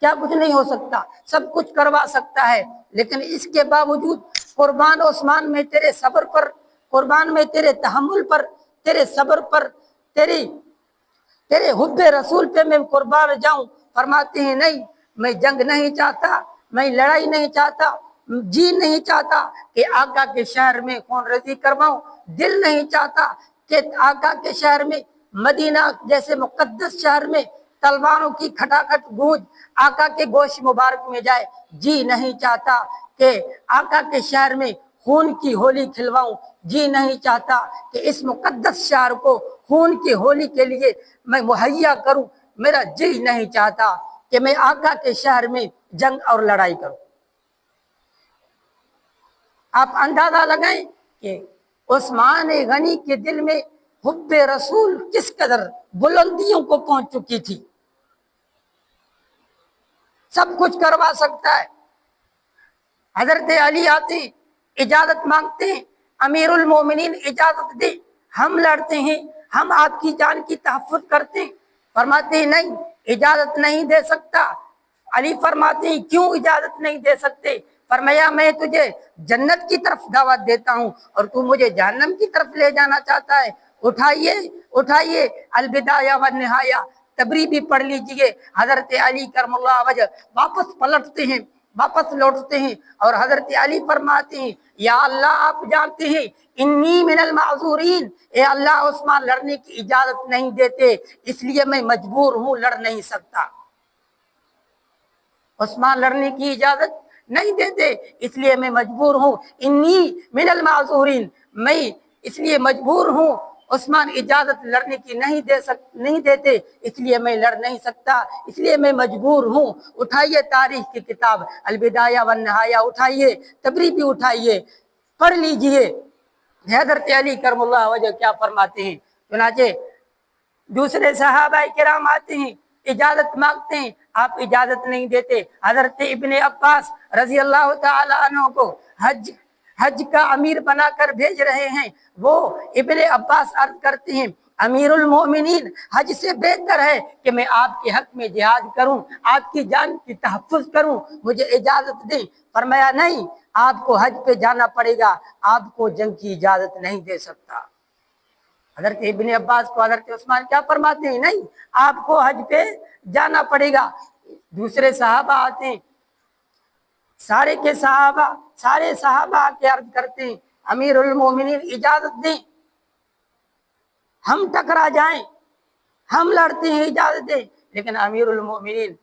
کیا کچھ نہیں ہو سکتا؟ سب کچھ کروا سکتا ہے، لیکن اس کے باوجود قربان عثمان میں تیرے صبر پر، قربان میں تیرے تحمل پر، تیرے صبر پر، تیرے حب رسول پہ میں قربان جاؤں۔ فرماتے ہیں نہیں، میں جنگ نہیں چاہتا، میں لڑائی نہیں چاہتا، جی نہیں چاہتا کہ آقا کے شہر میں خون ریزی کرواؤں، دل نہیں چاہتا کہ آقا کے شہر میں، مدینہ جیسے مقدس شہر میں تلواروں کی کھٹاکھٹ گونج آقا کے گوشت مبارک میں جائے، جی نہیں چاہتا کہ آقا کے شہر میں خون کی ہولی کھلواؤں، جی نہیں چاہتا کہ اس مقدس شہر کو خون کی ہولی کے لیے میں مہیا کروں، میرا جی نہیں چاہتا کہ میں آقا کے شہر میں جنگ اور لڑائی کروں۔ آپ اندازہ لگائیں کہ عثمان غنی کے دل میں حب رسول کس قدر بلندیوں کو پہنچ چکی تھی۔ سب کچھ کروا سکتا ہے۔ حضرت علی آتے ہیں، اجازت مانگتے ہیں، امیر المومنین اجازت دے، ہم لڑتے ہیں، ہم آپ کی جان کی تحفظ کرتے ہیں۔ فرماتے ہیں نہیں، اجازت نہیں دے سکتا۔ علی فرماتے ہیں کیوں اجازت نہیں دے سکتے؟ فرمایا میں تجھے جنت کی طرف دعوت دیتا ہوں اور تو مجھے جہنم کی طرف لے جانا چاہتا ہے۔ اٹھائیے البدایہ والنہایہ تبری بھی پڑھ لیجئے۔ حضرت علی کرم اللہ وجہ واپس پلٹتے ہیں، واپس لوٹتے ہیں، اور حضرت علی فرماتے ہیں یا اللہ آپ جانتے ہیں انی من المعذورین، اے اللہ عثمان لڑنے کی اجازت نہیں دیتے، اس لیے میں مجبور ہوں، لڑ نہیں سکتا۔ عثمان لڑنے کی اجازت نہیں دیتے، اس لیے میں مجبور ہوں، انی من المعذورین، میں اس لیے مجبور ہوں، عثمان اجازت لڑنے کی نہیں دیتے، اس لیے میں لڑ نہیں سکتا، اس لیے میں مجبور ہوں۔ اٹھائیے تاریخ کی کتاب البدایہ والنہایہ اٹھائیے، تبری بھی اٹھائیے، پڑھ لیجئے حضرت علی کرم اللہ وجہ کیا فرماتے ہیں۔ چنانچہ دوسرے صحابہ کرام آتے ہیں، اجازت مانگتے ہیں، آپ اجازت نہیں دیتے۔ حضرت ابن عباس رضی اللہ تعالی عنہ کو حج کا امیر بنا کر بھیج رہے ہیں، وہ ابن عباس عرض کرتے ہیں امیر المومنین حج سے بہتر ہے کہ میں آپ کے حق میں جہاد کروں، آپ کی جان کی تحفظ کروں، مجھے اجازت دیں۔ فرمایا نہیں، آپ کو حج پہ جانا پڑے گا، آپ کو جنگ کی اجازت نہیں دے سکتا۔ حضرت ابن عباس کو حضرت عثمان کیا فرماتے ہیں؟ نہیں، آپ کو حج پہ جانا پڑے گا۔ دوسرے صحابہ آتے ہیں، سارے صحابہ کے عرض کرتے ہیں امیر المومنین اجازت دیں، ہم ٹکرا جائیں، ہم لڑتے ہیں، اجازت دیں۔ لیکن امیر المومنین